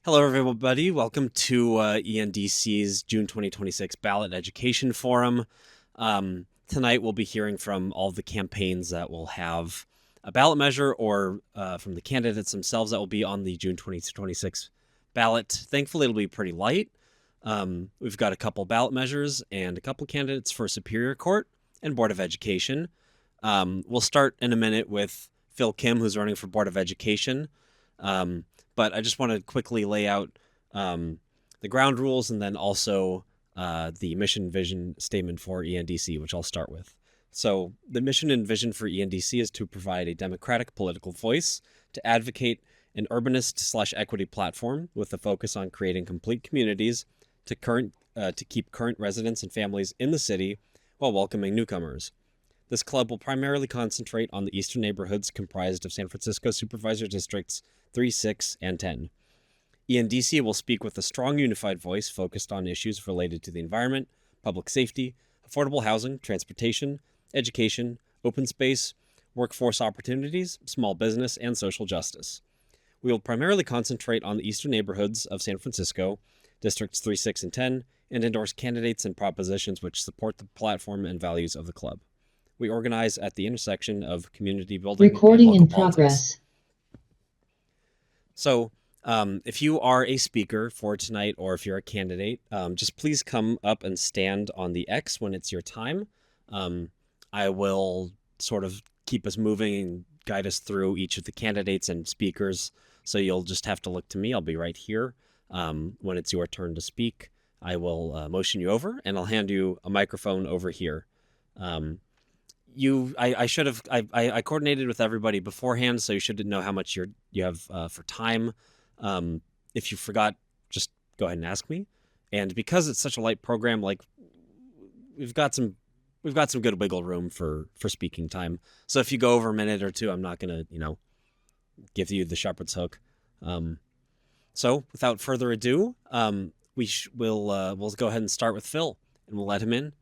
Hello, everybody. Welcome to ENDC's June 2026 Ballot Education Forum. Tonight, we'll be hearing from all the campaigns that will have a ballot measure or from the candidates themselves that will be on the June 2026 ballot. Thankfully, it'll be pretty light. We've got a couple ballot measures and a couple candidates for Superior Court and Board of Education. We'll start in a minute with Phil Kim, who's running for Board of Education. But I just want to quickly lay out the ground rules and then also the mission vision statement for ENDC, which I'll start with. So the mission and vision for ENDC is to provide a democratic political voice to advocate an urbanist/equity platform with a focus on creating complete communities to keep current residents and families in the city while welcoming newcomers. This club will primarily concentrate on the eastern neighborhoods comprised of San Francisco Supervisor Districts 3, 6, and 10. ENDC will speak with a strong unified voice focused on issues related to the environment, public safety, affordable housing, transportation, education, open space, workforce opportunities, small business, and social justice. We will primarily concentrate on the eastern neighborhoods of San Francisco, Districts 3, 6, and 10, and endorse candidates and propositions which support the platform and values of the club. We organize at the intersection of community building and Recording local in politics. progress. So, if you are a speaker for tonight or if you're a candidate, just please come up and stand on the X when it's your time. I will sort of keep us moving and guide us through each of the candidates and speakers. So you'll just have to look to me. I'll be right here. When it's your turn to speak, I will motion you over and I'll hand you a microphone over here. I should have I coordinated with everybody beforehand, so you should know how much you have for time. If you forgot, just go ahead and ask me. And because it's such a light program, like we've got some good wiggle room for speaking time. So if you go over a minute or two, I'm not gonna give you the shepherd's hook. So without further ado, we'll go ahead and start with Phil, and we'll let him in.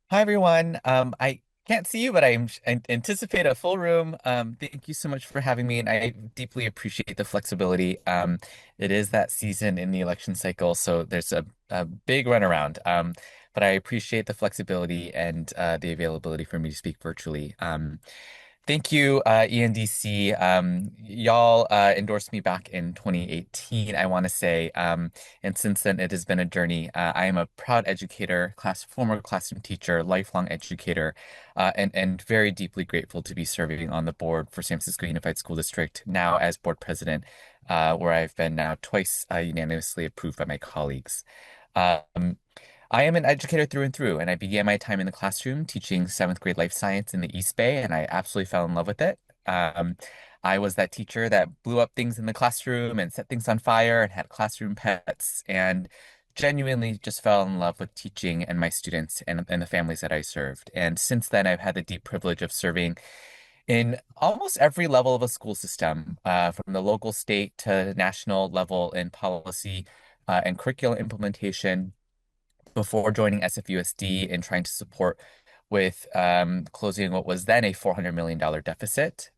Hi everyone. I can't see you, but I anticipate a full room. Thank you so much for having me, and I deeply appreciate the flexibility. It is that season in the election cycle, so there's a big runaround. But I appreciate the flexibility and the availability for me to speak virtually. Thank you, ENDC. Y'all endorsed me back in 2018, I want to say. And since then, it has been a journey. I am a proud educator, former classroom teacher, lifelong educator, and very deeply grateful to be serving on the board for San Francisco Unified School District, now as board president, where I've been now twice unanimously approved by my colleagues. Um, I am an educator through and through, and I began my time in the classroom teaching seventh grade life science in the East Bay, and I absolutely fell in love with it. I was that teacher that blew up things in the classroom and set things on fire and had classroom pets, and genuinely just fell in love with teaching and my students and the families that I served. And since then, I've had the deep privilege of serving in almost every level of a school system, from the local, state to national level in policy and curriculum implementation before joining SFUSD and trying to support with closing what was then a $400 million deficit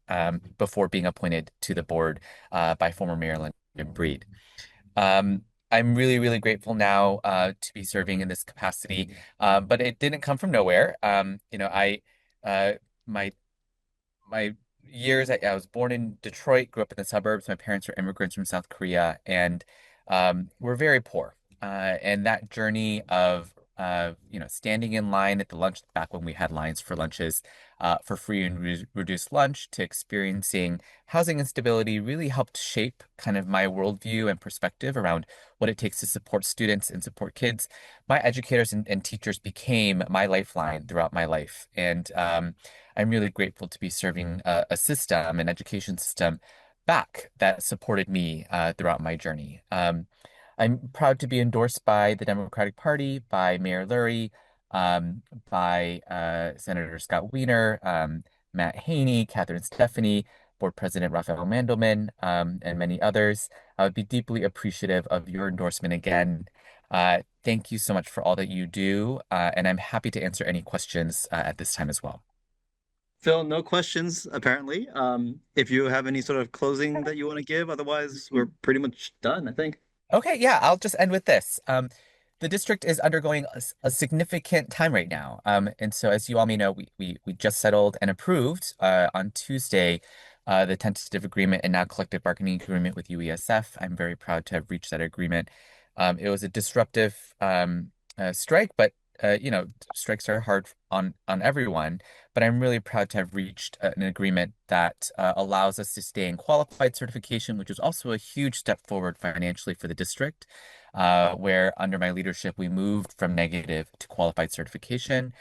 before being appointed to the board by former Mayor London Breed. I'm really, really grateful now to be serving in this capacity, but it didn't come from nowhere. My my years, I was born in Detroit, grew up in the suburbs. My parents were immigrants from South Korea, and we're very poor. And that journey of standing in line at the lunch back when we had lines for lunches for free and reduced lunch to experiencing housing instability really helped shape kind of my worldview and perspective around what it takes to support students and support kids. My educators and teachers became my lifeline throughout my life. And I'm really grateful to be serving a system, an education system back that supported me throughout my journey. I'm proud to be endorsed by the Democratic Party, by Mayor Lurie, by Senator Scott Wiener, Matt Haney, Catherine Stephanie, Board President Raphael Mandelman, and many others. I would be deeply appreciative of your endorsement again. Thank you so much for all that you do, and I'm happy to answer any questions at this time as well. Phil, no questions apparently. If you have any sort of closing that you want to give, otherwise we're pretty much done, I think. Okay, yeah, I'll just end with this. The district is undergoing a significant time right now. And so as you all may know, we just settled and approved on Tuesday the tentative agreement and now collective bargaining agreement with UESF. I'm very proud to have reached that agreement. It was a disruptive strike, but strikes are hard on everyone. But I'm really proud to have reached an agreement that allows us to stay in qualified certification, which is also a huge step forward financially for the district, where under my leadership, we moved from negative to qualified certification.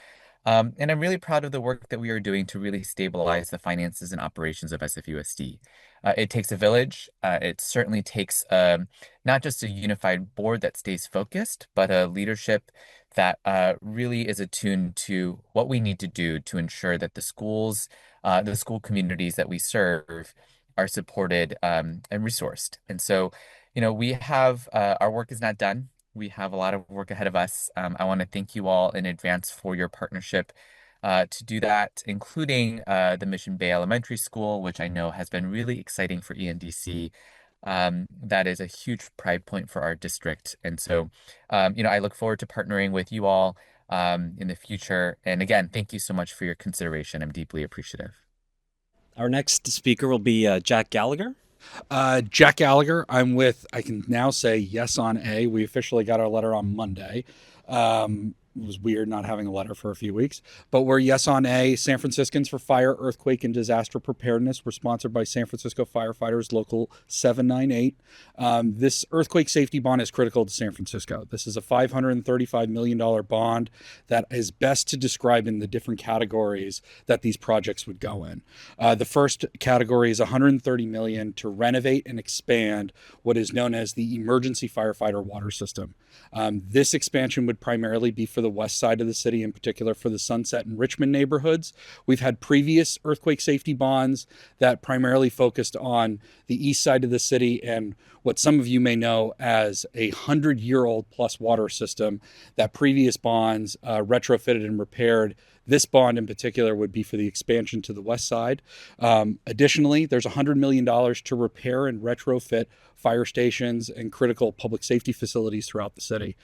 And I'm really proud of the work that we are doing to really stabilize the finances and operations of SFUSD. It takes a village. It certainly takes not just a unified board that stays focused, but a leadership that really is attuned to what we need to do to ensure that the school communities that we serve are supported and resourced. And so, we have our work is not done. We have a lot of work ahead of us. I want to thank you all in advance for your partnership to do that, including the Mission Bay Elementary School, which I know has been really exciting for ENDC. That is a huge pride point for our district. And so, I look forward to partnering with you all in the future. And again, thank you so much for your consideration. I'm deeply appreciative. Our next speaker will be Jack Gallagher. Jack Gallagher. I'm with, I can now say yes on A. We officially got our letter on Monday. It was weird not having a letter for a few weeks, but we're yes on A. San Franciscans for Fire, Earthquake, and Disaster Preparedness. We're sponsored by San Francisco Firefighters Local 798. This earthquake safety bond is critical to San Francisco. This is a $535 million bond that is best to describe in the different categories that these projects would go in. The first category is $130 million to renovate and expand what is known as the emergency firefighter water system. This expansion would primarily be for the west side of the city, in particular for the Sunset and Richmond neighborhoods. We've had previous earthquake safety bonds that primarily focused on the east side of the city and what some of you may know as a 100-year-old plus water system that previous bonds retrofitted and repaired. This bond in particular would be for the expansion to the west side. Additionally, there's $100 million to repair and retrofit fire stations and critical public safety facilities throughout the city.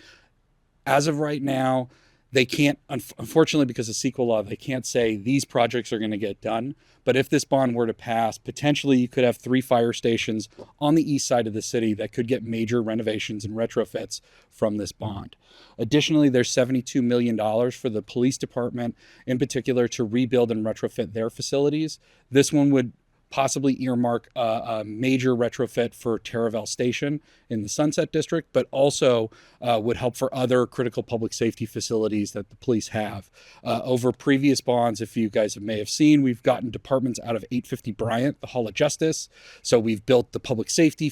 As of right now, they can't, unfortunately, because of CEQA law, they can't say these projects are going to get done. But if this bond were to pass, potentially you could have 3 fire stations on the east side of the city that could get major renovations and retrofits from this bond. Additionally, there's $72 million for the police department, in particular, to rebuild and retrofit their facilities. This one would possibly earmark a major retrofit for Taraval Station in the Sunset District, but also would help for other critical public safety facilities that the police have. Over previous bonds, if you guys may have seen, we've gotten departments out of 850 Bryant, the Hall of Justice. So we've built the public safety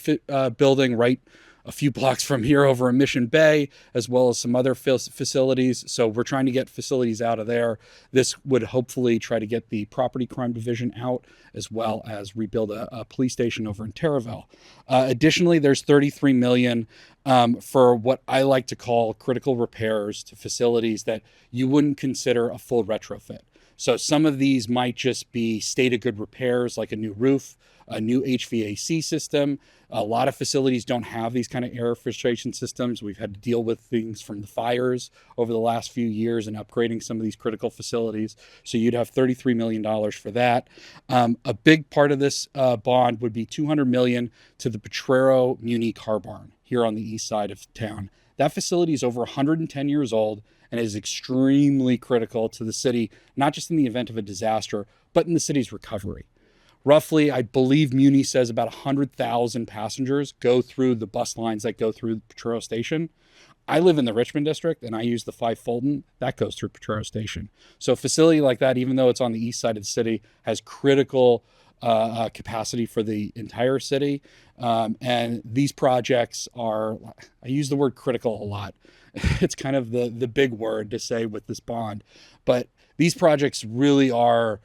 building right a few blocks from here over in Mission Bay, as well as some other facilities. So we're trying to get facilities out of there. This would hopefully try to get the property crime division out, as well as rebuild a police station over in Taraval. Additionally, there's $33 million for what I like to call critical repairs to facilities that you wouldn't consider a full retrofit. So some of these might just be state of good repairs, like a new roof, a new HVAC system. A lot of facilities don't have these kind of air filtration systems. We've had to deal with things from the fires over the last few years and upgrading some of these critical facilities. So you'd have $33 million for that. A big part of this bond would be $200 million to the Potrero Muni Car Barn here on the east side of town. That facility is over 110 years old and is extremely critical to the city, not just in the event of a disaster, but in the city's recovery. Roughly, I believe Muni says about 100,000 passengers go through the bus lines that go through Potrero Station. I live in the Richmond district and I use the 5 Fulton. That goes through Potrero Station. So a facility like that, even though it's on the east side of the city, has critical capacity for the entire city. And these projects are, I use the word critical a lot. It's kind of the big word to say with this bond. But these projects really are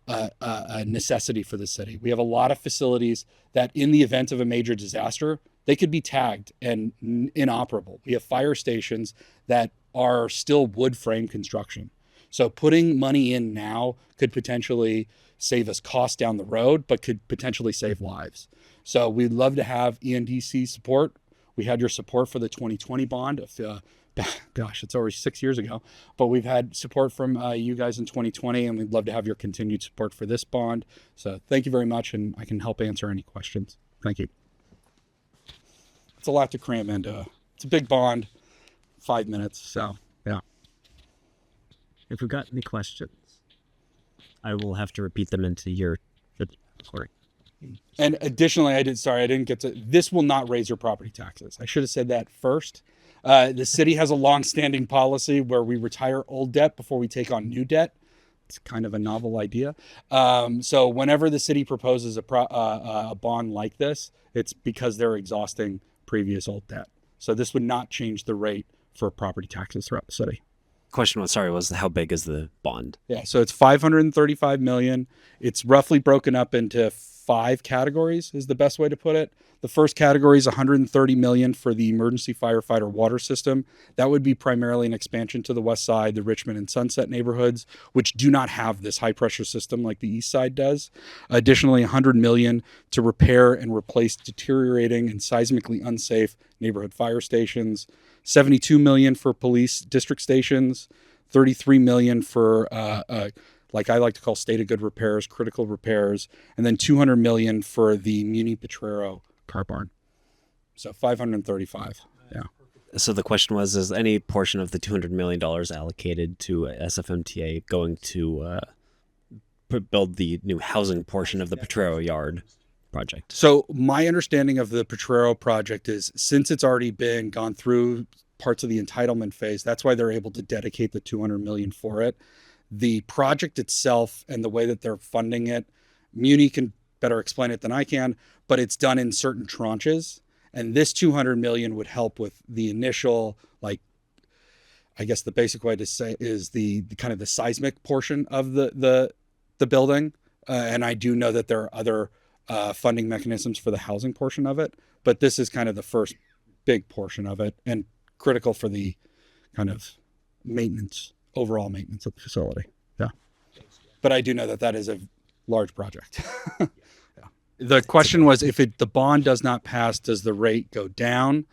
a necessity for the city. We have a lot of facilities that in the event of a major disaster, they could be tagged and inoperable. We have fire stations that are still wood frame construction. So putting money in now could potentially save us costs down the road, but could potentially save lives. So we'd love to have ENDC support. We had your support for the 2020 bond. Gosh, it's already 6 years ago, but we've had support from you guys in 2020, and we'd love to have your continued support for this bond. So thank you very much, and I can help answer any questions. Thank you. It's a lot to cram into. It's a big bond, 5 minutes. So yeah. If we've got any questions, I will have to repeat them into your recording. And additionally, I didn't get to, this will not raise your property taxes. I should have said that first. The city has a long-standing policy where we retire old debt before we take on new debt. It's kind of a novel idea. So whenever the city proposes a bond like this, it's because they're exhausting previous old debt. So this would not change the rate for property taxes throughout the city. Question was how big is the bond? Yeah, so it's $535 million. It's roughly broken up into 5 categories is the best way to put it. The first category is $130 million for the emergency firefighter water system. That would be primarily an expansion to the west side, the Richmond and Sunset neighborhoods, which do not have this high pressure system like the east side does. Additionally, $100 million to repair and replace deteriorating and seismically unsafe neighborhood fire stations. $72 million for police district stations. $33 million for like I like to call state of good repairs, critical repairs, and then $200 million for the Muni Potrero car barn. So 535. Yeah. So the question was, is any portion of the $200 million allocated to SFMTA going to build the new housing portion of the Potrero Yard project? So my understanding of the Potrero project is since it's already been gone through parts of the entitlement phase, that's why they're able to dedicate the $200 million for it. The project itself and the way that they're funding it, Muni can better explain it than I can, but it's done in certain tranches. And this $200 million would help with the initial, like, I guess the basic way to say is the kind of the seismic portion of the building. And I do know that there are other funding mechanisms for the housing portion of it, but this is kind of the first big portion of it and critical for the kind of maintenance, overall maintenance of the facility. Yeah. But I do know that that is a large project. Yeah. The question was, if the bond does not pass, does the rate go down?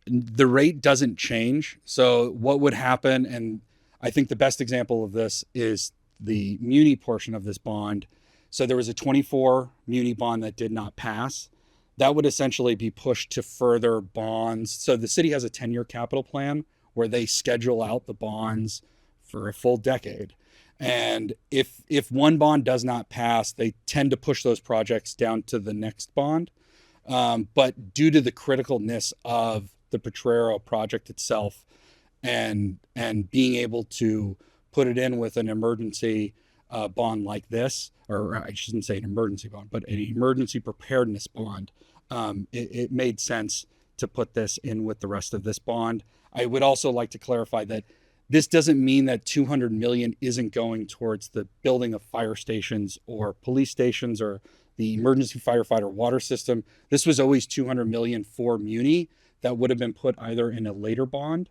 The rate doesn't change. So what would happen, and I think the best example of this is the Muni portion of this bond. So there was a 24 Muni bond that did not pass. That would essentially be pushed to further bonds. So the city has a 10-year capital plan where they schedule out the bonds for a full decade. And if one bond does not pass, they tend to push those projects down to the next bond. But due to the criticalness of the Potrero project itself and being able to put it in with an emergency bond like this, or I shouldn't say an emergency bond, but an emergency preparedness bond, it made sense to put this in with the rest of this bond. I would also like to clarify that this doesn't mean that $200 million isn't going towards the building of fire stations or police stations or the emergency firefighter water system. This was always $200 million for Muni that would have been put either in a later bond,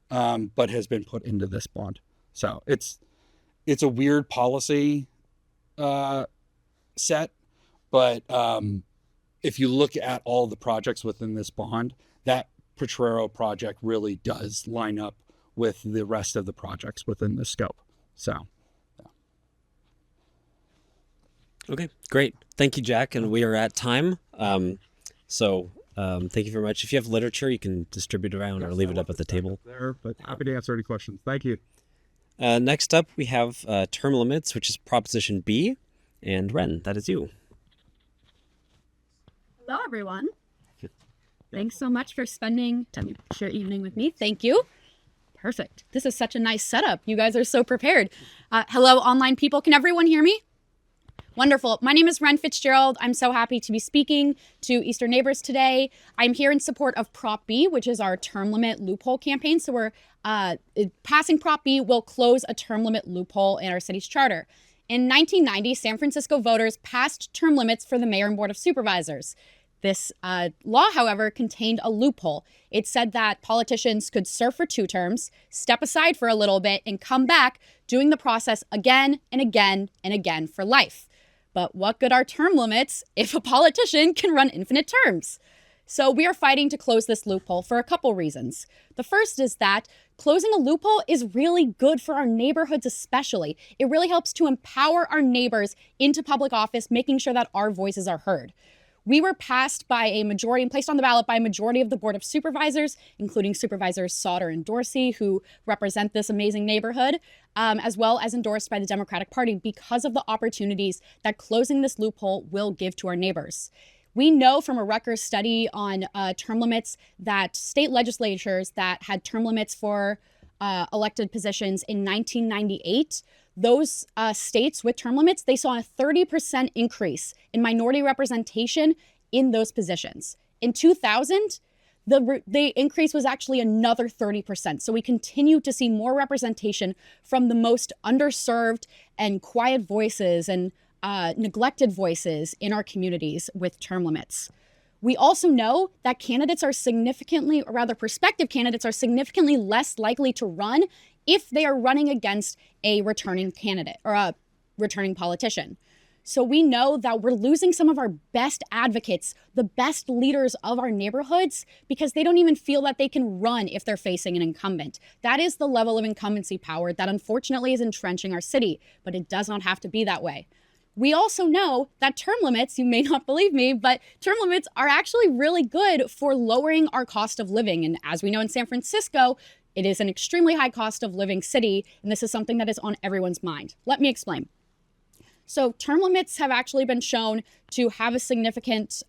but has been put into this bond. So it's a weird policy set, but if you look at all the projects within this bond, that Potrero project really does line up with the rest of the projects within the scope. So, yeah. Okay, great. Thank you, Jack. And we are at time. Thank you very much. If you have literature, you can distribute around or leave it up at the table. There, but happy to answer any questions. Thank you. Next up, we have term limits, which is Proposition B. And Ren, that is you. Hello, everyone. Thanks so much for spending your evening with me. Thank you. Perfect. This is such a nice setup. You guys are so prepared. Hello, online people. Can everyone hear me? Wonderful. My name is Ren Fitzgerald. I'm so happy to be speaking to Eastern Neighbors today. I'm here in support of Prop B, which is our term limit loophole campaign. So we're passing Prop B will close a term limit loophole in our city's charter. In 1990, San Francisco voters passed term limits for the mayor and board of supervisors. This law, however, contained a loophole. It said that politicians could serve for 2 terms, step aside for a little bit, and come back doing the process again and again and again for life. But what good are term limits if a politician can run infinite terms? So we are fighting to close this loophole for a couple reasons. The first is that closing a loophole is really good for our neighborhoods especially. It really helps to empower our neighbors into public office, making sure that our voices are heard. We were passed by a majority and placed on the ballot by a majority of the Board of Supervisors, including Supervisors Sauter and Dorsey, who represent this amazing neighborhood, as well as endorsed by the Democratic Party because of the opportunities that closing this loophole will give to our neighbors. We know from a Rutgers study on term limits that state legislatures that had term limits for elected positions in 1998, those states with term limits, they saw a 30% increase in minority representation in those positions. In 2000, the increase was actually another 30%. So we continue to see more representation from the most underserved and quiet voices and neglected voices in our communities with term limits. We also know that candidates are significantly, or rather prospective candidates are significantly less likely to run if they are running against a returning candidate or a returning politician. So we know that we're losing some of our best advocates, the best leaders of our neighborhoods, because they don't even feel that they can run if they're facing an incumbent. That is the level of incumbency power that unfortunately is entrenching our city, but it does not have to be that way. We also know that term limits, you may not believe me, but term limits are actually really good for lowering our cost of living. And as we know in San Francisco, it is an extremely high cost of living city, and this is something that is on everyone's mind. Let me explain. So term limits have actually been shown to have a significant,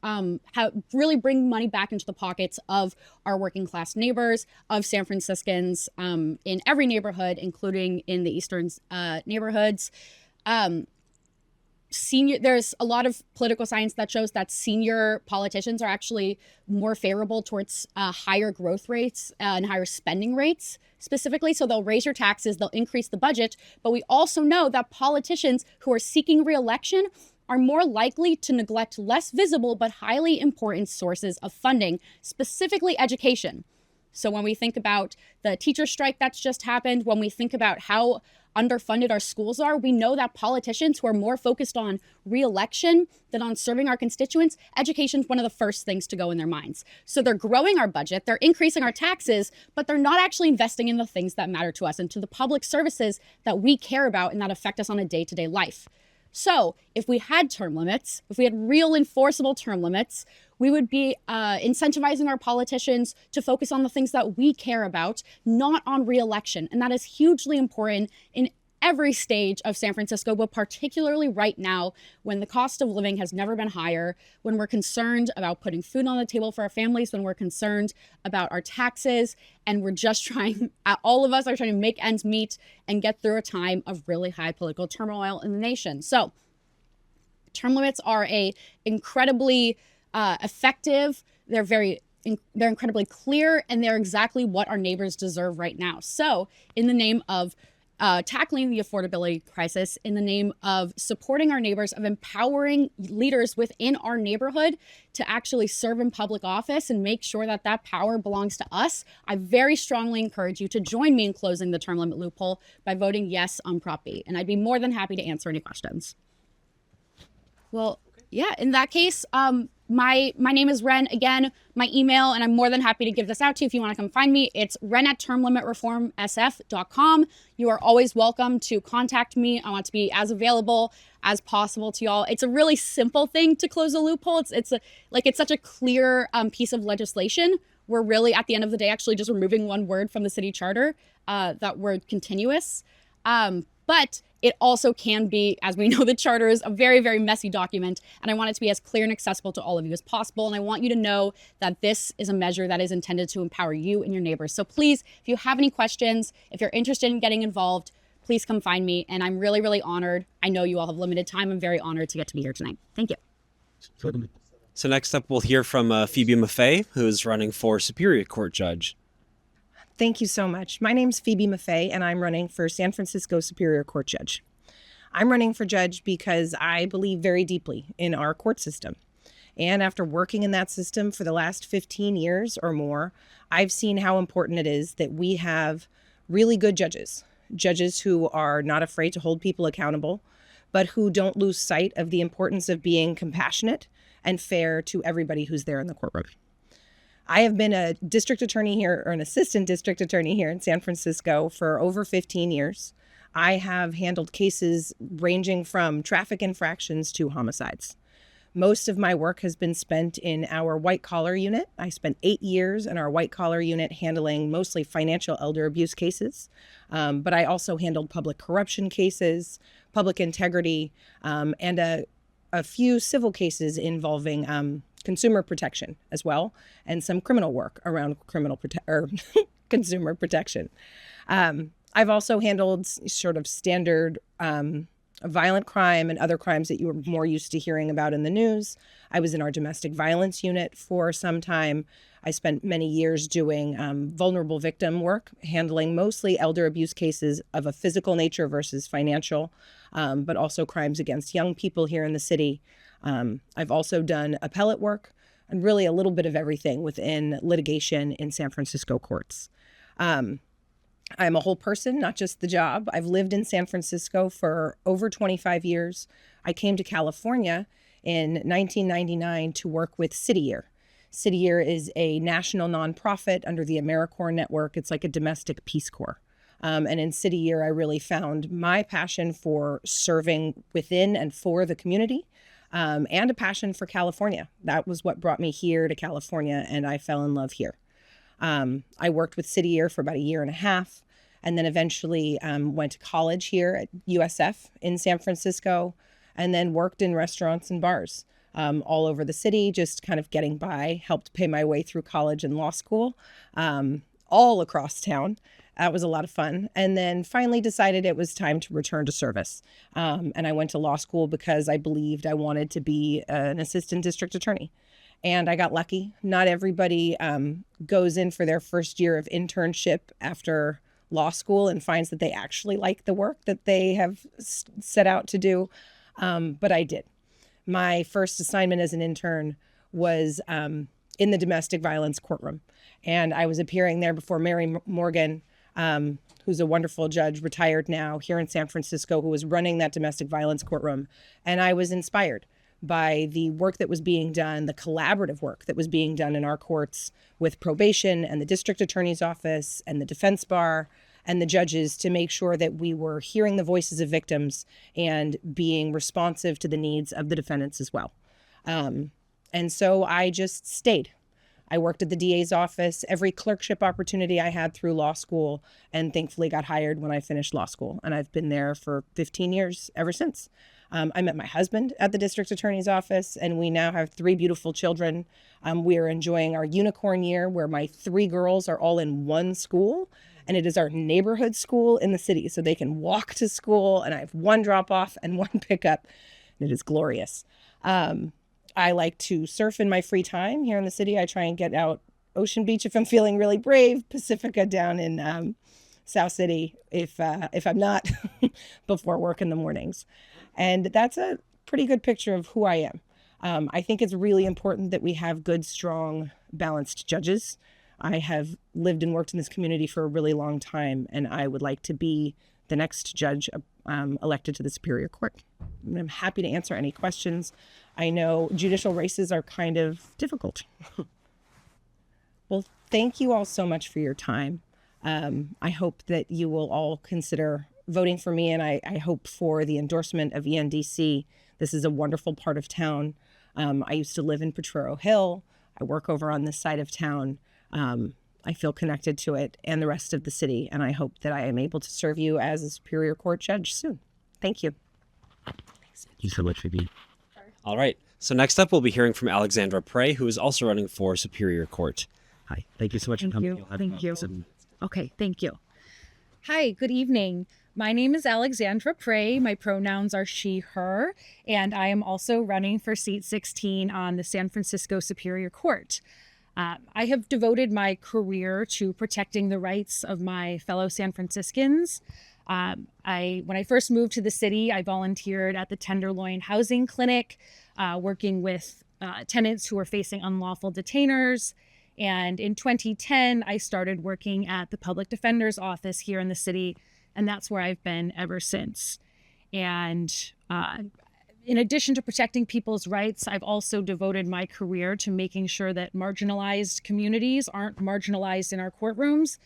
really bring money back into the pockets of our working class neighbors, of San Franciscans in every neighborhood, including in the eastern neighborhoods. There's a lot of political science that shows that senior politicians are actually more favorable towards higher growth rates and higher spending rates specifically. So they'll raise your taxes, they'll increase the budget. But we also know that politicians who are seeking re-election are more likely to neglect less visible but highly important sources of funding, specifically education. So when we think about the teacher strike that's just happened, when we think about how underfunded our schools are, we know that politicians who are more focused on re-election than on serving our constituents, education is one of the first things to go in their minds. So they're growing our budget, they're increasing our taxes, but they're not actually investing in the things that matter to us and to the public services that we care about and that affect us on a day-to-day life. So if we had term limits, if we had real enforceable term limits, we would be incentivizing our politicians to focus on the things that we care about, not on re-election. And that is hugely important in every stage of San Francisco, but particularly right now when the cost of living has never been higher, when we're concerned about putting food on the table for our families, when we're concerned about our taxes, and we're just trying, all of us are trying to make ends meet and get through a time of really high political turmoil in the nation. So term limits are incredibly effective. They're incredibly clear, and they're exactly what our neighbors deserve right now. So in the name of tackling the affordability crisis, in the name of supporting our neighbors, of empowering leaders within our neighborhood to actually serve in public office and make sure that that power belongs to us, I very strongly encourage you to join me in closing the term limit loophole by voting yes on Prop B. And I'd be more than happy to answer any questions. Well, yeah, in that case, my name is Ren. Again, my email, and I'm more than happy to give this out to you if you want to come find me. It's ren@termlimitreformsf.com. You are always welcome to contact me. I want to be as available as possible to y'all. It's a really simple thing to close a loophole. It's such a clear piece of legislation. We're really, at the end of the day, actually just removing one word from the city charter, that word continuous. But it also can be, as we know, the charter is a very, very messy document, and I want it to be as clear and accessible to all of you as possible. And I want you to know that this is a measure that is intended to empower you and your neighbors. So please, if you have any questions, if you're interested in getting involved, please come find me. And I'm really, really honored. I know you all have limited time. I'm very honored to get to be here tonight. Thank you. So next up, we'll hear from Phoebe Maffei, who is running for Superior Court Judge. Thank you so much. My name's Phoebe Maffei, and I'm running for San Francisco Superior Court Judge. I'm running for judge because I believe very deeply in our court system. And after working in that system for the last 15 years or more, I've seen how important it is that we have really good judges, judges who are not afraid to hold people accountable, but who don't lose sight of the importance of being compassionate and fair to everybody who's there in the courtroom. I have been a district attorney here, or an assistant district attorney here in San Francisco for over 15 years. I have handled cases ranging from traffic infractions to homicides. Most of my work has been spent in our white collar unit. I spent 8 years in our white collar unit handling mostly financial elder abuse cases, but I also handled public corruption cases, public integrity, and a few civil cases involving consumer protection as well, and some criminal work around consumer protection. I've also handled sort of standard violent crime and other crimes that you were more used to hearing about in the news. I was in our domestic violence unit for some time. I spent many years doing vulnerable victim work, handling mostly elder abuse cases of a physical nature versus financial, but also crimes against young people here in the city. I've also done appellate work and really a little bit of everything within litigation in San Francisco courts. I'm a whole person, not just the job. I've lived in San Francisco for over 25 years. I came to California in 1999 to work with City Year. City Year is a national nonprofit under the AmeriCorps network. It's like a domestic Peace Corps. And in City Year, I really found my passion for serving within and for the community, and a passion for California. That was what brought me here to California, and I fell in love here. I worked with City Year for about 1.5 years, and then eventually went to college here at USF in San Francisco, and then worked in restaurants and bars all over the city, just kind of getting by, helped pay my way through college and law school, all across town. That was a lot of fun. And then finally decided it was time to return to service. And I went to law school because I believed I wanted to be an assistant district attorney. And I got lucky. Not everybody goes in for their first year of internship after law school and finds that they actually like the work that they have set out to do. But I did. My first assignment as an intern was in the domestic violence courtroom. And I was appearing there before Mary Morgan, who's a wonderful judge, retired now here in San Francisco, who was running that domestic violence courtroom. And I was inspired by the work that was being done, the collaborative work that was being done in our courts with probation and the district attorney's office and the defense bar and the judges to make sure that we were hearing the voices of victims and being responsive to the needs of the defendants as well. And so I just stayed. I worked at the DA's office, every clerkship opportunity I had through law school, and thankfully got hired when I finished law school. And I've been there for 15 years ever since. I met my husband at the district attorney's office, and we now have 3 beautiful children. We are enjoying our unicorn year where my 3 girls are all in one school, and it is our neighborhood school in the city. So they can walk to school, and I have 1 drop off and 1 pickup. It is glorious. I like to surf in my free time here in the city. I try and get out Ocean Beach if I'm feeling really brave, Pacifica down in South City if I'm not before work in the mornings. And that's a pretty good picture of who I am. I think it's really important that we have good, strong, balanced judges. I have lived and worked in this community for a really long time, and I would like to be the next judge elected to the Superior Court. I'm happy to answer any questions. I know judicial races are kind of difficult. Well, thank you all so much for your time. I hope that you will all consider voting for me, and I hope for the endorsement of ENDC. This is a wonderful part of town. I used to live in Potrero Hill. I work over on this side of town. I feel connected to it and the rest of the city, and I hope that I am able to serve you as a Superior Court judge soon. Thank you. Thank you so much, Phoebe. All right. So next up, we'll be hearing from Alexandra Prey, who is also running for Superior Court. Hi. Thank you so much for Thank coming. you. You'll have Thank you. some- Okay, thank you. Hi, good evening. My name is Alexandra Prey. My pronouns are she, her, and I am also running for seat 16 on the San Francisco Superior Court. I have devoted my career to protecting the rights of my fellow San Franciscans. When I first moved to the city, I volunteered at the Tenderloin Housing Clinic, working with tenants who were facing unlawful detainers. And in 2010, I started working at the public defender's office here in the city, and that's where I've been ever since. And in addition to protecting people's rights, I've also devoted my career to making sure that marginalized communities aren't marginalized in our courtrooms.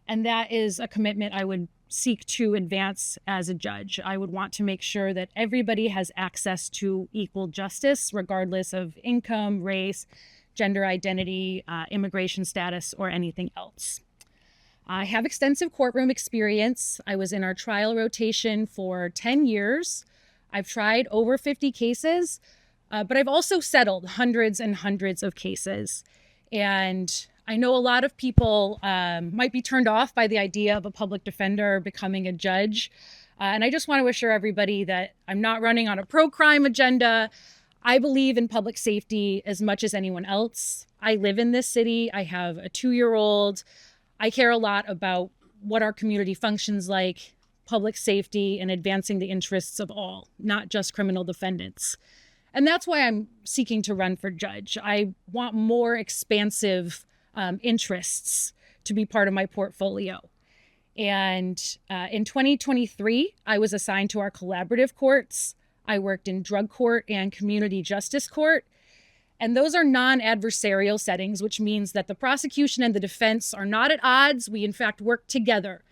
And that is a commitment I would seek to advance as a judge. I would want to make sure that everybody has access to equal justice, regardless of income, race, gender identity, immigration status, or anything else. I have extensive courtroom experience. I was in our trial rotation for 10 years. I've tried over 50 cases, but I've also settled hundreds and hundreds of cases. And I know a lot of people might be turned off by the idea of a public defender becoming a judge. And I just want to assure everybody that I'm not running on a pro-crime agenda. I believe in public safety as much as anyone else. I live in this city. I have a 2-year-old. I care a lot about what our community functions like, public safety, and advancing the interests of all, not just criminal defendants. And that's why I'm seeking to run for judge. I want more expansive interests to be part of my portfolio. And in 2023, I was assigned to our collaborative courts. I worked in drug court and community justice court. And those are non-adversarial settings, which means that the prosecution and the defense are not at odds. We, in fact, work together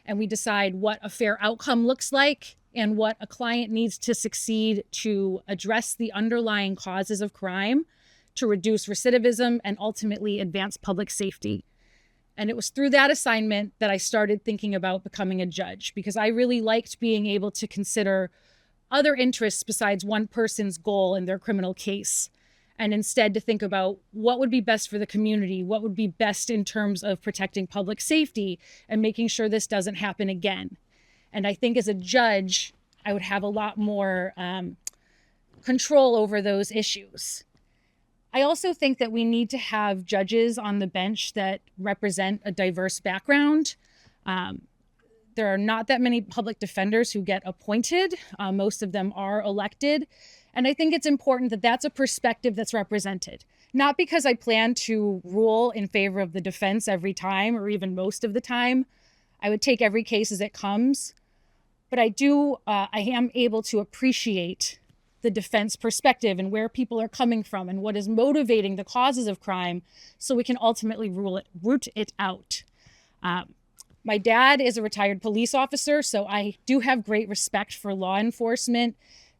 and we decide what a fair outcome looks like and what a client needs to succeed to address the underlying causes of crime, to reduce recidivism, and ultimately advance public safety. And it was through that assignment that I started thinking about becoming a judge, because I really liked being able to consider other interests besides one person's goal in their criminal case, and instead to think about what would be best for the community, what would be best in terms of protecting public safety and making sure this doesn't happen again. And I think as a judge, I would have a lot more control over those issues. I also think that we need to have judges on the bench that represent a diverse background. There are not that many public defenders who get appointed. Most of them are elected. And I think it's important that that's a perspective that's represented. Not because I plan to rule in favor of the defense every time or even most of the time. I would take every case as it comes. But I am able to appreciate the defense perspective and where people are coming from and what is motivating the causes of crime so we can ultimately root it out. My dad is a retired police officer, so I do have great respect for law enforcement.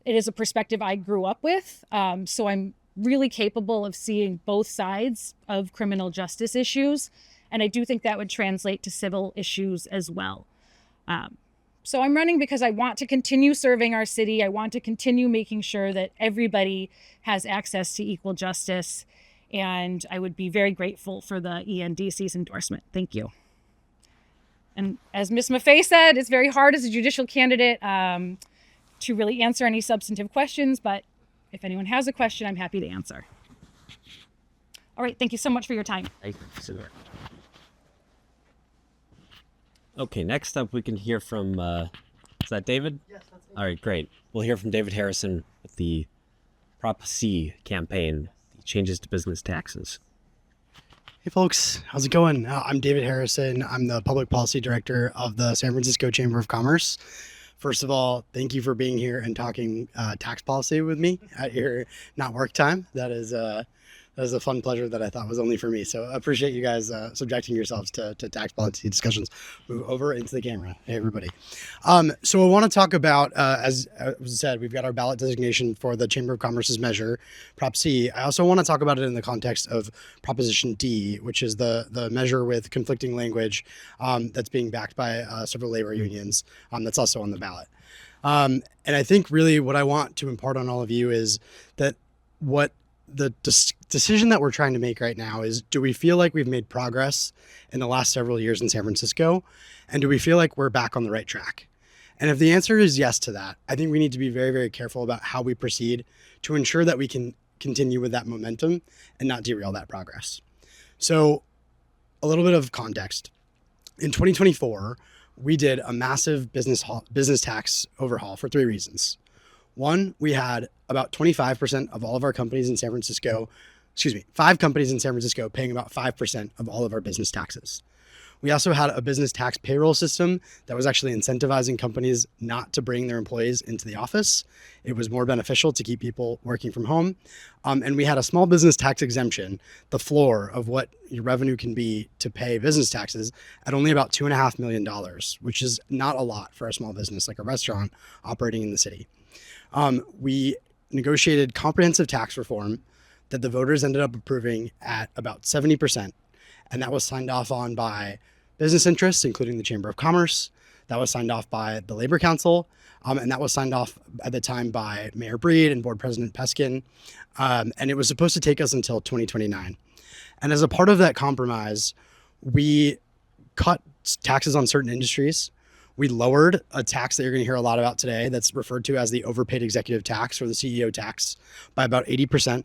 It is a perspective I grew up with, so I'm really capable of seeing both sides of criminal justice issues, and I do think that would translate to civil issues as well. So I'm running because I want to continue serving our city. I want to continue making sure that everybody has access to equal justice, and I would be very grateful for the ENDC's endorsement. Thank you. And as Ms. Maffei said, it's very hard as a judicial candidate to really answer any substantive questions, but if anyone has a question, I'm happy to answer. All right, thank you so much for your time. Okay, next up we can hear from, is that David? Yes, that's me. All right, great. We'll hear from David Harrison with the Prop C campaign, the changes to business taxes. Hey folks, how's it going? I'm David Harrison. I'm the Public Policy Director of the San Francisco Chamber of Commerce. First of all, thank you for being here and talking tax policy with me at your not work time. That is a fun pleasure that I thought was only for me. So I appreciate you guys subjecting yourselves to tax policy discussions. Move over into the camera. Hey, everybody. So I want to talk about, as was said, we've got our ballot designation for the Chamber of Commerce's measure, Prop C. I also want to talk about it in the context of Proposition D, which is the measure with conflicting language that's being backed by several labor unions that's also on the ballot. And I think really what I want to impart on all of you is that what the decision that we're trying to make right now is, do we feel like we've made progress in the last several years in San Francisco? And do we feel like we're back on the right track? And if the answer is yes to that, I think we need to be very, very careful about how we proceed to ensure that we can continue with that momentum and not derail that progress. So a little bit of context. In 2024, we did a massive business tax overhaul for 3 reasons. One, we had about 25% of all of our companies in San Francisco, 5 companies in San Francisco paying about 5% of all of our business taxes. We also had a business tax payroll system that was actually incentivizing companies not to bring their employees into the office. It was more beneficial to keep people working from home. And we had a small business tax exemption, the floor of what your revenue can be to pay business taxes, at only about $2.5 million, which is not a lot for a small business like a restaurant operating in the city. We negotiated comprehensive tax reform that the voters ended up approving at about 70%. And that was signed off on by business interests, including the Chamber of Commerce. That was signed off by the Labor Council. And that was signed off at the time by Mayor Breed and Board President Peskin. And it was supposed to take us until 2029. And as a part of that compromise, we cut taxes on certain industries. We lowered a tax that you're going to hear a lot about today that's referred to as the overpaid executive tax or the CEO tax by about 80%.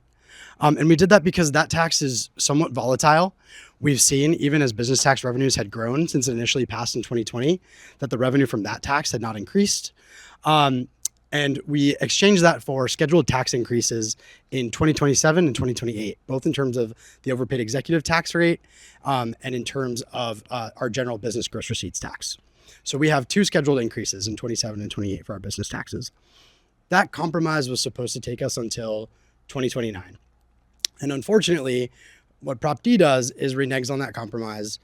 And we did that because that tax is somewhat volatile. We've seen, even as business tax revenues had grown since it initially passed in 2020, that the revenue from that tax had not increased. And we exchanged that for scheduled tax increases in 2027 and 2028, both in terms of the overpaid executive tax rate and in terms of our general business gross receipts tax. So we have 2 scheduled increases in 27 and 28 for our business taxes. That compromise was supposed to take us until 2029. And unfortunately, what Prop D does is reneges on that compromise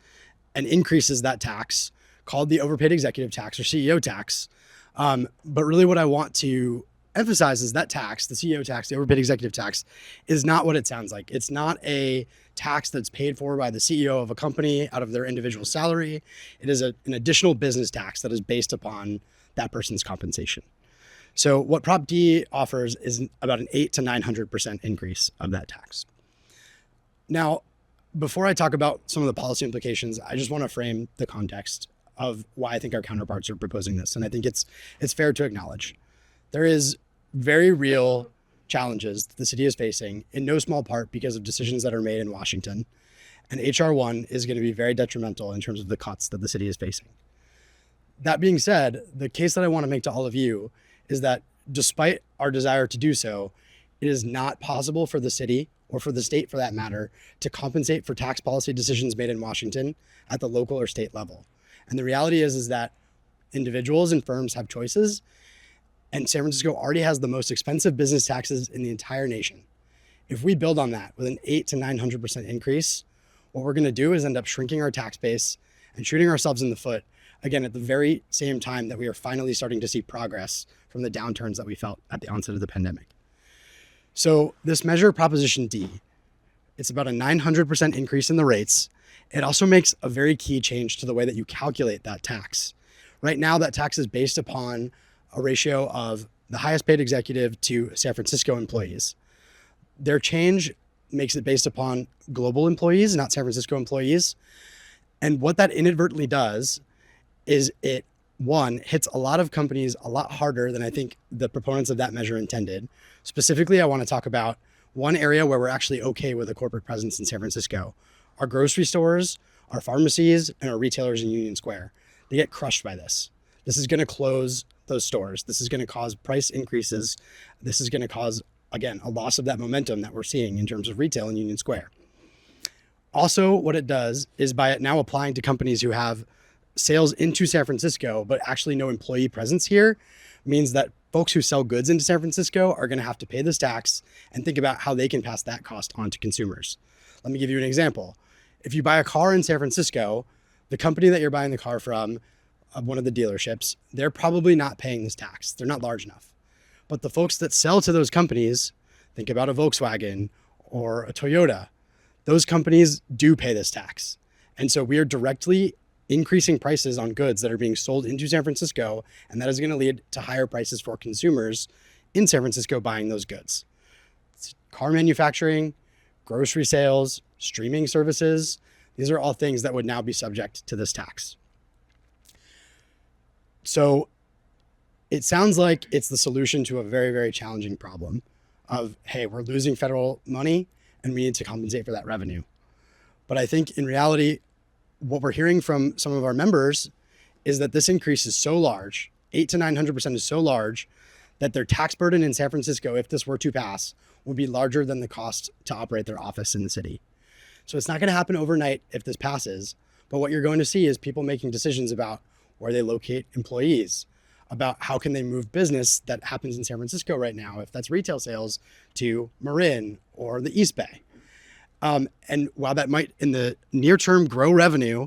and increases that tax called the overpaid executive tax or CEO tax. But really what I want to emphasize is that tax, the CEO tax, the overpaid executive tax, is not what it sounds like. It's not a tax that's paid for by the CEO of a company out of their individual salary. It is an additional business tax that is based upon that person's compensation. So what Prop D offers is about an 800 to 900% increase of that tax. Now, before I talk about some of the policy implications, I just want to frame the context of why I think our counterparts are proposing this. And I think it's fair to acknowledge there is very real challenges that the city is facing, in no small part because of decisions that are made in Washington. And HR 1 is going to be very detrimental in terms of the cuts that the city is facing. That being said, the case that I want to make to all of you is that despite our desire to do so, it is not possible for the city, or for the state for that matter, to compensate for tax policy decisions made in Washington at the local or state level. And the reality is that individuals and firms have choices, and San Francisco already has the most expensive business taxes in the entire nation. If we build on that with an 800 to 900% increase, what we're going to do is end up shrinking our tax base and shooting ourselves in the foot, again, at the very same time that we are finally starting to see progress from the downturns that we felt at the onset of the pandemic. So this measure, Proposition D, it's about a 900% increase in the rates. It also makes a very key change to the way that you calculate that tax. Right now, that tax is based upon a ratio of the highest paid executive to San Francisco employees. Their change makes it based upon global employees, not San Francisco employees. And what that inadvertently does is it, one, hits a lot of companies a lot harder than I think the proponents of that measure intended. Specifically, I want to talk about one area where we're actually okay with a corporate presence in San Francisco. Our grocery stores, our pharmacies, and our retailers in Union Square. They get crushed by this. This is going to close those stores. This is going to cause price increases. This is going to cause, again, a loss of that momentum that we're seeing in terms of retail in Union Square. Also, what it does is by it now applying to companies who have sales into San Francisco, but actually no employee presence here, means that folks who sell goods into San Francisco are going to have to pay this tax and think about how they can pass that cost on to consumers. Let me give you an example. If you buy a car in San Francisco, the company that you're buying the car from, one of the dealerships, they're probably not paying this tax. They're not large enough. But the folks that sell to those companies, think about a Volkswagen or a Toyota, those companies do pay this tax. And so we are directly increasing prices on goods that are being sold into San Francisco, and that is going to lead to higher prices for consumers in San Francisco buying those goods. It's car manufacturing, grocery sales, streaming services, these are all things that would now be subject to this tax. So it sounds like it's the solution to a very, very challenging problem of, hey, we're losing federal money and we need to compensate for that revenue. But I think in reality, what we're hearing from some of our members is that this increase is so large, 800 to 900% is so large, that their tax burden in San Francisco, if this were to pass, would be larger than the cost to operate their office in the city. So it's not going to happen overnight if this passes, but what you're going to see is people making decisions about where they locate employees, about how can they move business that happens in San Francisco right now, if that's retail sales, to Marin or the East Bay. And while that might in the near term grow revenue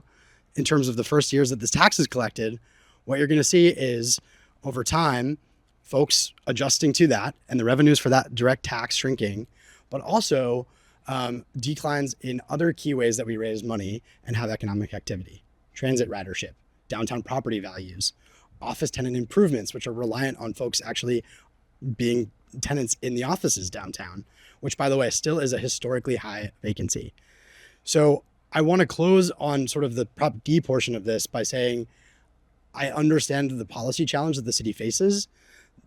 in terms of the first years that this tax is collected, what you're going to see is over time, folks adjusting to that and the revenues for that direct tax shrinking, but also declines in other key ways that we raise money and have economic activity: transit ridership, downtown property values, office tenant improvements, which are reliant on folks actually being tenants in the offices downtown, which, by the way, still is a historically high vacancy. So I want to close on sort of the Prop D portion of this by saying, I understand the policy challenge that the city faces.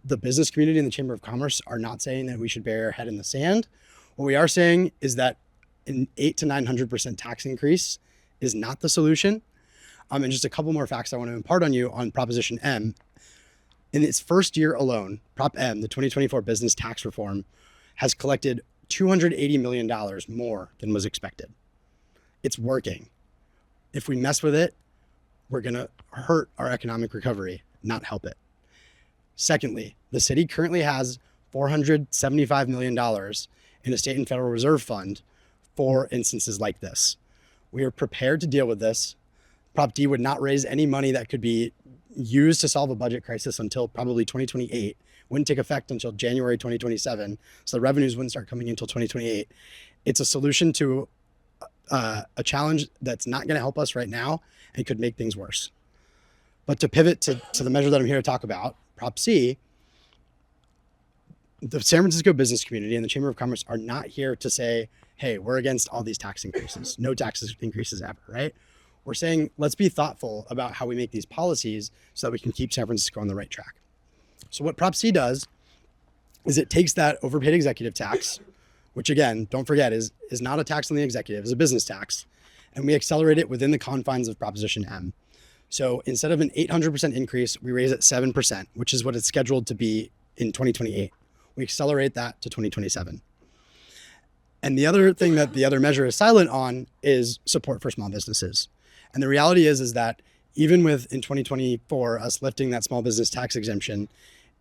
The business community and the Chamber of Commerce are not saying that we should bury our head in the sand. What we are saying is that an 800 to 900% tax increase is not the solution. And just a couple more facts I want to impart on you on Proposition M. In its first year alone, Prop M, the 2024 business tax reform, has collected $280 million more than was expected. It's working. If we mess with it, we're going to hurt our economic recovery, not help it. Secondly, the city currently has $475 million in a state and federal reserve fund for instances like this. We are prepared to deal with this. Prop D would not raise any money that could be used to solve a budget crisis until probably 2028. Wouldn't take effect until January 2027. So the revenues wouldn't start coming in until 2028. It's a solution to a challenge that's not going to help us right now and could make things worse. But to pivot to the measure that I'm here to talk about, Prop C, the San Francisco business community and the Chamber of Commerce are not here to say, hey, we're against all these tax increases. No tax increases ever, right? We're saying, let's be thoughtful about how we make these policies so that we can keep San Francisco on the right track. So what Prop C does is it takes that overpaid executive tax, which again, don't forget, is not a tax on the executive, is a business tax, and we accelerate it within the confines of Proposition M. So instead of an 800% increase, we raise it 7%, which is what it's scheduled to be in 2028. We accelerate that to 2027. And the other thing that the other measure is silent on is support for small businesses. And the reality is that even with in 2024, us lifting that small business tax exemption,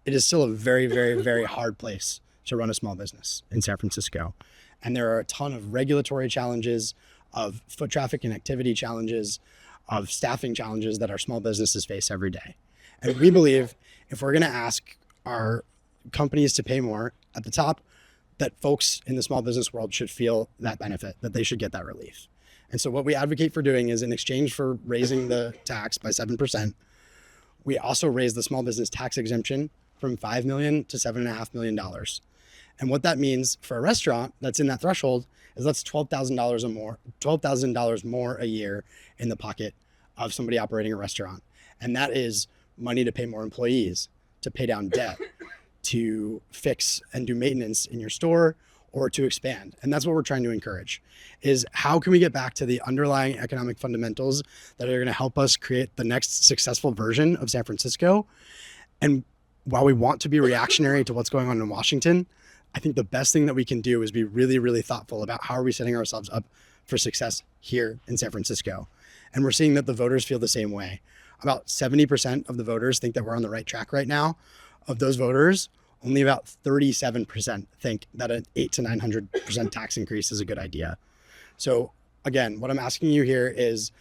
it is still a very, very, very hard place to run a small business in San Francisco. And there are a ton of regulatory challenges, of foot traffic and activity challenges, of staffing challenges that our small businesses face every day. And we believe if we're going to ask our companies to pay more at the top, that folks in the small business world should feel that benefit, that they should get that relief. And so what we advocate for doing is, in exchange for raising the tax by 7%, we also raise the small business tax exemption from $5 million to $7.5 million. And what that means for a restaurant that's in that threshold is that's $12,000 more a year in the pocket of somebody operating a restaurant. And that is money to pay more employees, to pay down debt, to fix and do maintenance in your store, or to expand. And that's what we're trying to encourage, is how can we get back to the underlying economic fundamentals that are going to help us create the next successful version of San Francisco. And while we want to be reactionary to what's going on in Washington, I think the best thing that we can do is be really, really thoughtful about how are we setting ourselves up for success here in San Francisco. And we're seeing that the voters feel the same way. About 70% of the voters think that we're on the right track right now. Of those voters, only about 37% think that an 800 to 900% tax increase is a good idea. So again, what I'm asking you here is,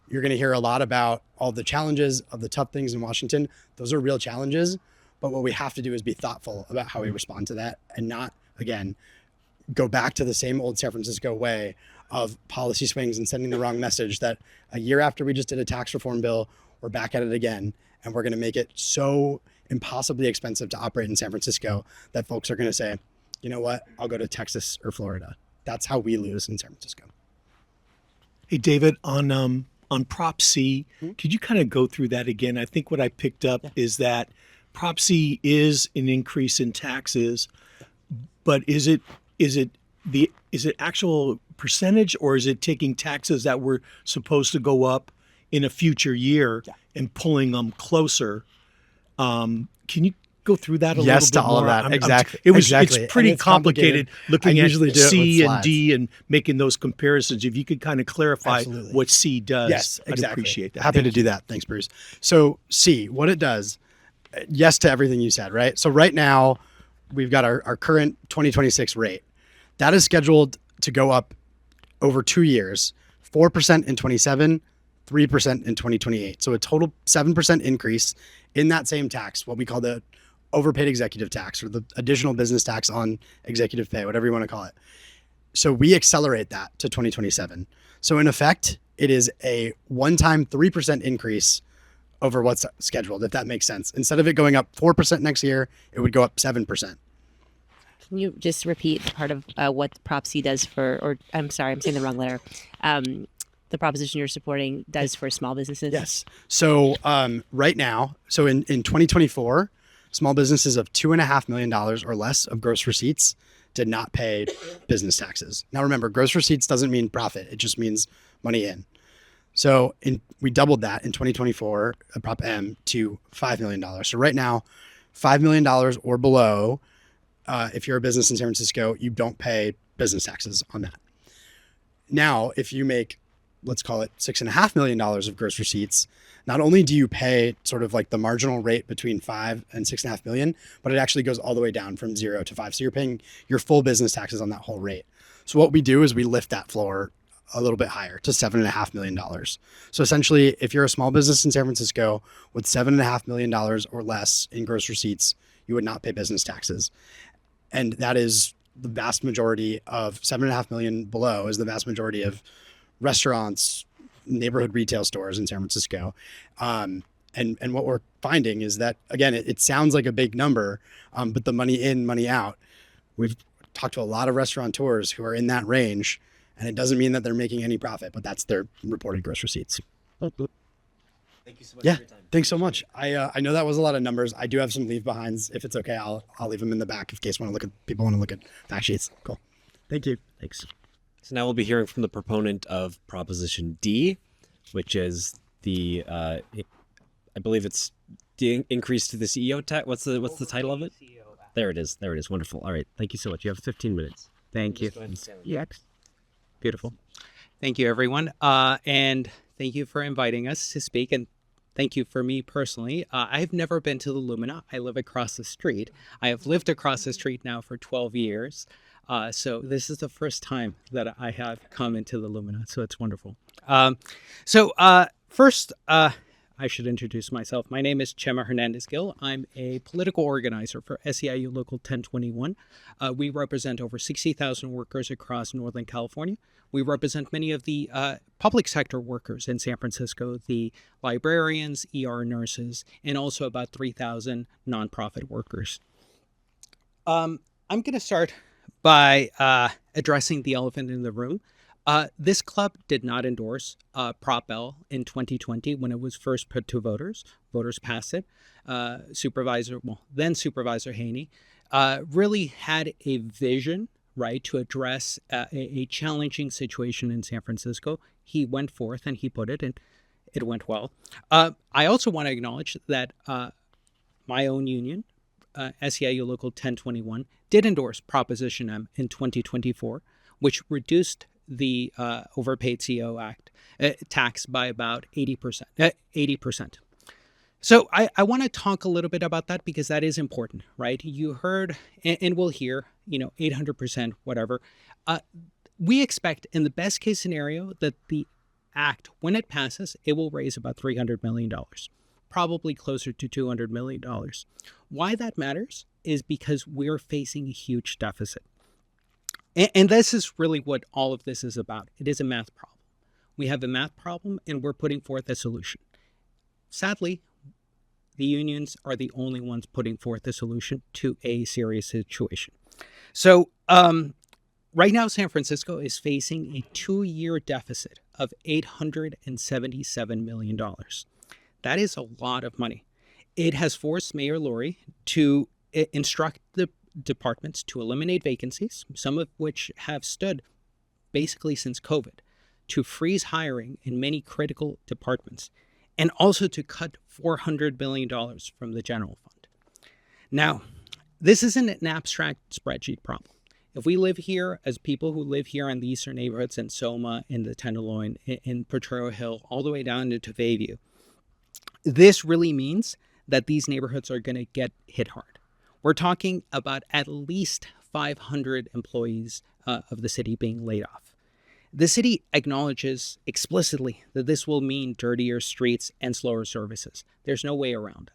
you're going to hear a lot about all the challenges of the tough things in Washington. Those are real challenges, but what we have to do is be thoughtful about how we respond to that and not, again, go back to the same old San Francisco way of policy swings and sending the wrong message that a year after we just did a tax reform bill, we're back at it again, and we're going to make it so impossibly expensive to operate in San Francisco that folks are going to say, you know what, I'll go to Texas or Florida. That's how we lose in San Francisco. Hey, David, on Prop C, could you kind of go through that again? I think what I picked up is that Prop C is an increase in taxes, but is it actual percentage, or is it taking taxes that were supposed to go up in a future year and pulling them closer? Can you go through that a Yes little bit to all of more? that. Exactly. It's And pretty it's complicated looking I at usually do it with C and slides. D and making those comparisons. If you could kind of clarify Absolutely. what C does, Yes, I'd exactly. appreciate that. Happy Thank to do you. that. Thanks, Bruce. So C, what it does, yes to everything you said, right? So right now we've got our current 2026 rate. That is scheduled to go up over 2 years, 4% in 27, 3% in 2028. So a total 7% increase in that same tax, what we call the overpaid executive tax or the additional business tax on executive pay, whatever you want to call it. So we accelerate that to 2027. So in effect, it is a one-time 3% increase over what's scheduled, if that makes sense. Instead of it going up 4% next year, it would go up 7%. Can you just repeat part of what Prop C does for, or I'm sorry, I'm saying the wrong letter. The proposition you're supporting does for small businesses? Yes. So right now, so in 2024, small businesses of $2.5 million or less of gross receipts did not pay business taxes. Now remember, gross receipts doesn't mean profit. It just means money in. So we doubled that in 2024, Prop M, to $5 million. So right now, $5 million or below, if you're a business in San Francisco, you don't pay business taxes on that. Now, if you make, let's call it $6.5 million of gross receipts, not only do you pay sort of like the marginal rate between 5 and 6.5 million, but it actually goes all the way down from 0 to 5. So you're paying your full business taxes on that whole rate. So what we do is we lift that floor a little bit higher to $7.5 million. So essentially, if you're a small business in San Francisco with $7.5 million or less in gross receipts, you would not pay business taxes. And that is the vast majority of 7.5 million below is the vast majority of restaurants, neighborhood retail stores in San Francisco. And what we're finding is that, again, it sounds like a big number, but the money in, money out, we've talked to a lot of restaurateurs who are in that range, and it doesn't mean that they're making any profit, but that's their reported gross receipts. Thank you so much Yeah, for your time. thanks so much. I know that was a lot of numbers. I do have some leave behinds. If it's okay, I'll leave them in the back in case people want to look at fact sheets. Cool. Thank you. Thanks. So now we'll be hearing from the proponent of Proposition D, which is the, I believe it's the increase to the CEO tax. What's the title of it? There it is. There it is. Wonderful. All right. Thank you so much. You have 15 minutes. Thank you. Just go ahead and stand. Yeah. Beautiful. Thank you, everyone. And thank you for inviting us to speak. And thank you for me personally. I've never been to the Lumina. I live across the street. I have lived across the street now for 12 years. So this is the first time that I have come into the Lumina. So it's wonderful. First, I should introduce myself. My name is Chema Hernandez-Gil. I'm a political organizer for SEIU Local 1021. We represent over 60,000 workers across Northern California. We represent many of the public sector workers in San Francisco, the librarians, ER nurses, and also about 3,000 nonprofit workers. I'm going to start by addressing the elephant in the room. This club did not endorse Prop L in 2020 when it was first put to voters. Voters passed it. Then Supervisor Haney really had a vision, right, to address a challenging situation in San Francisco. He went forth and he put it, and it went well. I also want to acknowledge that my own union, SEIU Local 1021, did endorse Proposition M in 2024, which reduced the overpaid CEO Act tax by about 80%. So I want to talk a little bit about that because that is important, right? You heard, and we'll hear, 800%, whatever. We expect in the best case scenario that the act, when it passes, it will raise about $300 million, probably closer to $200 million. Why that matters is because we're facing a huge deficit. And this is really what all of this is about. It is a math problem. We have a math problem and we're putting forth a solution. Sadly, the unions are the only ones putting forth a solution to a serious situation. So right now, San Francisco is facing a 2-year deficit of $877 million. That is a lot of money. It has forced Mayor Lurie to instruct the departments to eliminate vacancies, some of which have stood basically since COVID, to freeze hiring in many critical departments, and also to cut $400 billion from the general fund. Now, this isn't an abstract spreadsheet problem. If we live here as people who live here in the eastern neighborhoods in Soma, in the Tenderloin, in Potrero Hill, all the way down into Bayview, this really means that these neighborhoods are going to get hit hard. We're talking about at least 500 employees of the city being laid off. The city acknowledges explicitly that this will mean dirtier streets and slower services. There's no way around it.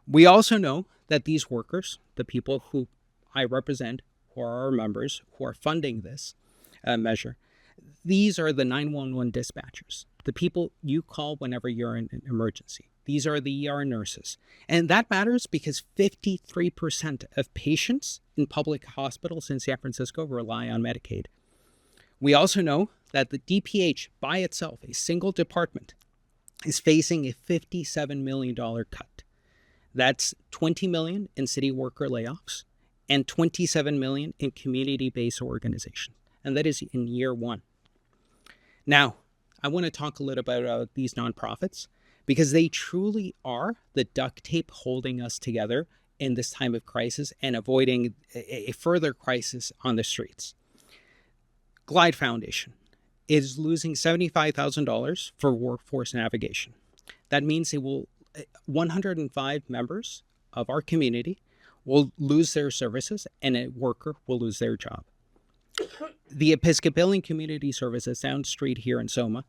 We also know that these workers, the people who I represent, who are our members, who are funding this measure, these are the 911 dispatchers, the people you call whenever you're in an emergency. These are the ER nurses. And that matters because 53% of patients in public hospitals in San Francisco rely on Medicaid. We also know that the DPH by itself, a single department, is facing a $57 million cut. That's $20 million in city worker layoffs and $27 million in community-based organizations. And that is in year one. Now, I want to talk a little about these nonprofits because they truly are the duct tape holding us together in this time of crisis and avoiding a further crisis on the streets. Glide Foundation is losing $75,000 for workforce navigation. That means 105 members of our community will lose their services and a worker will lose their job. The Episcopalian Community Services down the street here in Soma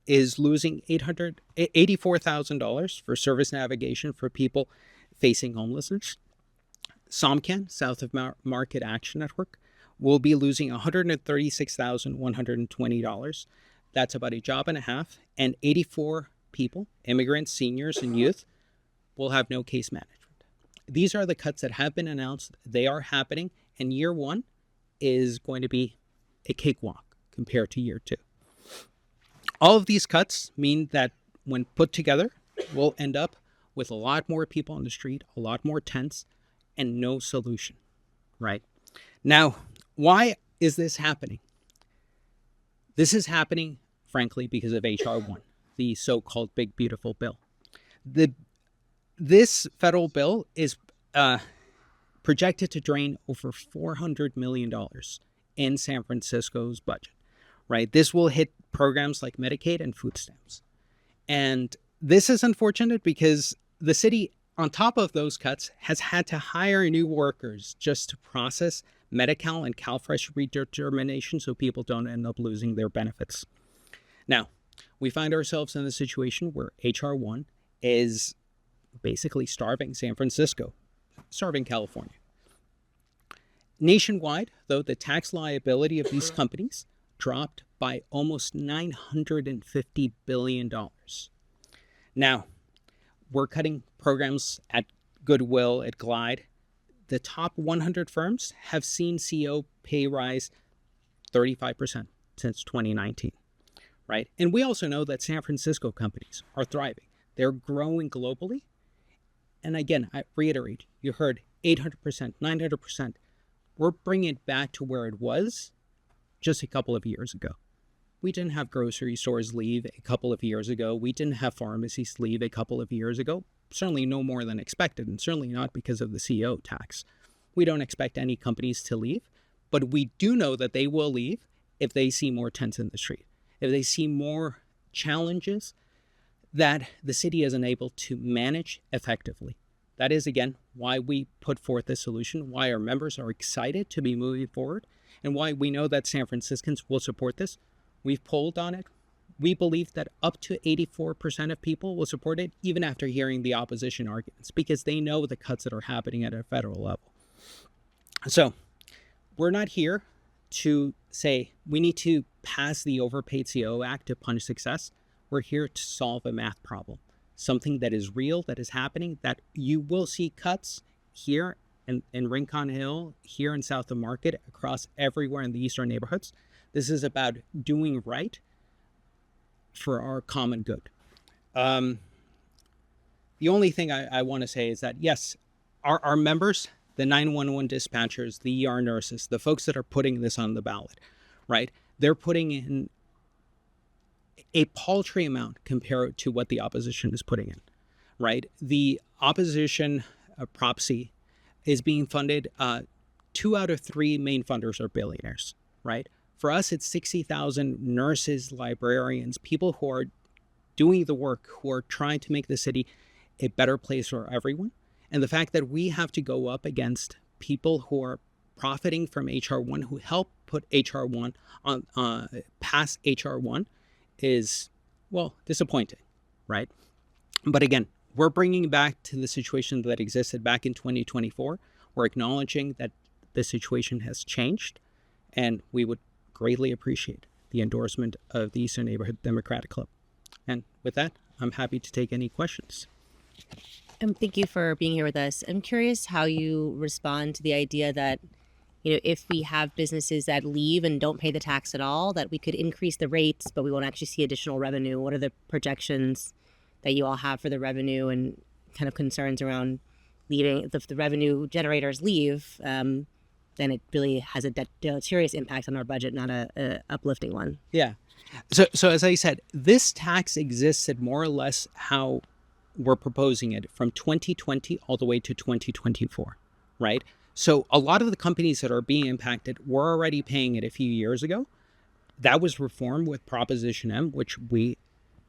is losing $84,000 for service navigation for people facing homelessness. SOMCAN, South of Market Action Network, will be losing $136,120. That's about a job and a half. And 84 people, immigrants, seniors, and youth, will have no case management. These are the cuts that have been announced. They are happening. And year one is going to be a cakewalk compared to year two. All of these cuts mean that when put together, we'll end up with a lot more people on the street, a lot more tents, and no solution, right? Now, why is this happening? This is happening, frankly, because of HR 1, the so-called Big Beautiful Bill. This federal bill is projected to drain over $400 million in San Francisco's budget, right? This will hit programs like Medicaid and food stamps. And this is unfortunate because the city, on top of those cuts, has had to hire new workers just to process Medi-Cal and CalFresh redetermination so people don't end up losing their benefits. Now, we find ourselves in a situation where HR 1 is basically starving San Francisco, starving California. Nationwide, though, the tax liability of these companies dropped by almost $950 billion. Now, we're cutting programs at Goodwill, at Glide. The top 100 firms have seen CEO pay rise 35% since 2019, right? And we also know that San Francisco companies are thriving. They're growing globally. And again, I reiterate, you heard 800%, 900%. We're bringing it back to where it was just a couple of years ago. We didn't have grocery stores leave a couple of years ago. We didn't have pharmacies leave a couple of years ago. Certainly no more than expected, and certainly not because of the CEO tax. We don't expect any companies to leave, but we do know that they will leave if they see more tents in the street, if they see more challenges that the city is unable to manage effectively. That is, again, why we put forth this solution, why our members are excited to be moving forward, and why we know that San Franciscans will support this. We've polled on it. We believe that up to 84% of people will support it, even after hearing the opposition arguments, because they know the cuts that are happening at a federal level. So we're not here to say we need to pass the Overpaid CEO Act to punish success. We're here to solve a math problem, something that is real, that is happening, that you will see cuts here in Rincon Hill, here in South of Market, across everywhere in the eastern neighborhoods. This is about doing right for our common good. The only thing I want to say is that, yes, our members, the 911 dispatchers, the ER nurses, the folks that are putting this on the ballot, right? They're putting in a paltry amount compared to what the opposition is putting in, right? The opposition Prop C is being funded. 2 out of 3 main funders are billionaires, right? For us, it's 60,000 nurses, librarians, people who are doing the work, who are trying to make the city a better place for everyone. And the fact that we have to go up against people who are profiting from HR1, who helped put HR1 on past HR1 is, well, disappointing, right? But again, we're bringing back to the situation that existed back in 2024. We're acknowledging that the situation has changed, and we would greatly appreciate the endorsement of the Eastern Neighborhood Democratic Club. And with that, I'm happy to take any questions. Thank you for being here with us. I'm curious how you respond to the idea that, if we have businesses that leave and don't pay the tax at all, that we could increase the rates, but we won't actually see additional revenue. What are the projections that you all have for the revenue and kind of concerns around leaving? If the revenue generators leave, then it really has a deleterious impact on our budget, not a uplifting one. Yeah. So as I said, this tax existed more or less how we're proposing it from 2020 all the way to 2024, right? So a lot of the companies that are being impacted were already paying it a few years ago. That was reformed with Proposition M, which we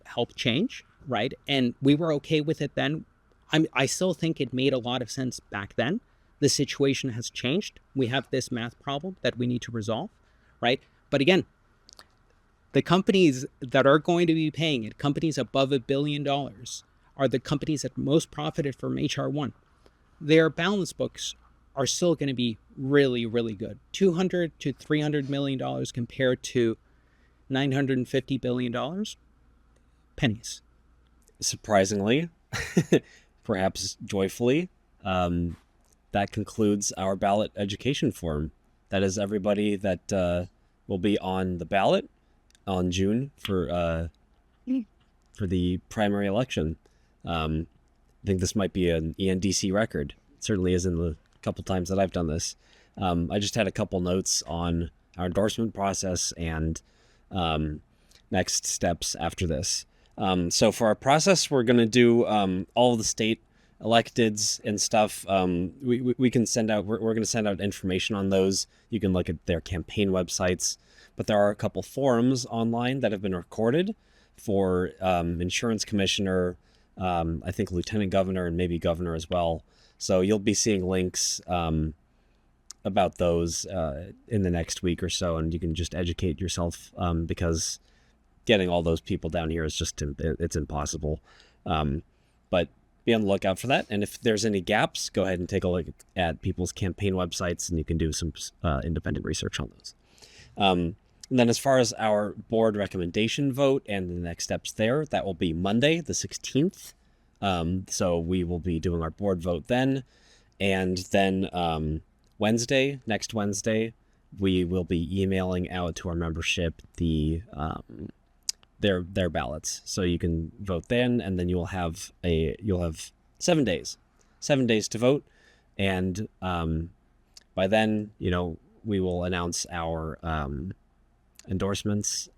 helped change, right? And we were okay with it then. I still think it made a lot of sense back then. The situation has changed. We have this math problem that we need to resolve, right? But again, the companies that are going to be paying it, companies above $1 billion, are the companies that most profited from HR1. Their balance books are still going to be really, really good. $200 to $300 million compared to $950 billion. Pennies. Surprisingly, perhaps joyfully, that concludes our ballot education forum. That is everybody that will be on the ballot on June for the primary election. I think this might be an ENDC record. It certainly is in the couple times that I've done this. I just had a couple notes on our endorsement process and next steps after this. So for our process, we're going to do all of the state electeds and stuff. We can send out, we're going to send out information on those. You can look at their campaign websites, but there are a couple forums online that have been recorded for insurance commissioner, I think lieutenant governor, and maybe governor as well. So you'll be seeing links about those in the next week or so, and you can just educate yourself because getting all those people down here is just, it's impossible. But be on the lookout for that. And if there's any gaps, go ahead and take a look at people's campaign websites, and you can do some independent research on those. And then as far as our board recommendation vote and the next steps there, that will be Monday, the 16th. So we will be doing our board vote then. And then next Wednesday, we will be emailing out to our membership their ballots. So you can vote then, and then you'll have 7 days to vote. And by then, we will announce our endorsements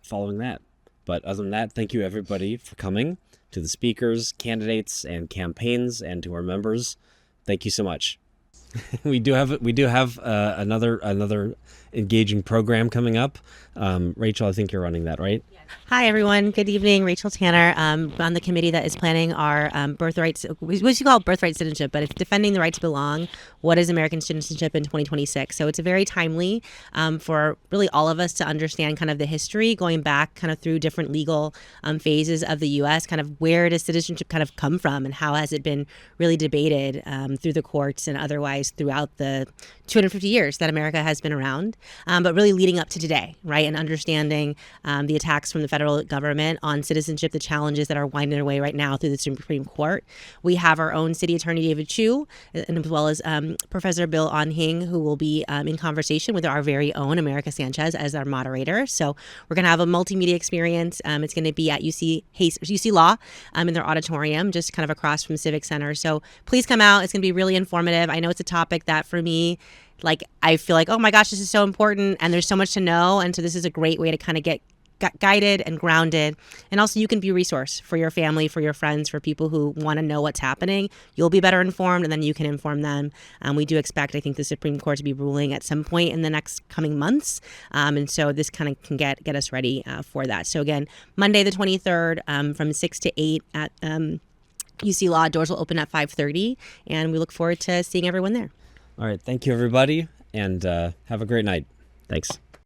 following that. But other than that, thank you everybody for coming, to the speakers, candidates, and campaigns, and to our members. Thank you so much. We do have another engaging program coming up. Rachel, I think you're running that, right? Hi, everyone. Good evening. Rachel Tanner. On the committee that is planning our Birthright, we should call it Birthright Citizenship, but it's defending the right to belong. What is American citizenship in 2026? So it's very timely for really all of us to understand kind of the history, going back kind of through different legal phases of the U.S., kind of where does citizenship kind of come from, and how has it been really debated through the courts and otherwise throughout the 250 years that America has been around, but really leading up to today, right? And understanding the attacks from the federal government on citizenship, the challenges that are winding their way right now through the Supreme Court. We have our own city attorney, David Chu, and as well as Professor Bill Onhing, who will be in conversation with our very own America Sanchez as our moderator. So we're going to have a multimedia experience. It's going to be at UC Law in their auditorium, just kind of across from Civic Center. So please come out. It's going to be really informative. I know it's a topic that for me, I feel like, oh my gosh, this is so important and there's so much to know. And so this is a great way to kind of get guided and grounded. And also you can be a resource for your family, for your friends, for people who want to know what's happening. You'll be better informed, and then you can inform them. We do expect, I think, the Supreme Court to be ruling at some point in the next coming months. And so this kind of can get us ready for that. So again, Monday the 23rd from 6 to 8 at UC Law. Doors will open at 5:30, and we look forward to seeing everyone there. All right. Thank you, everybody, and have a great night. Thanks.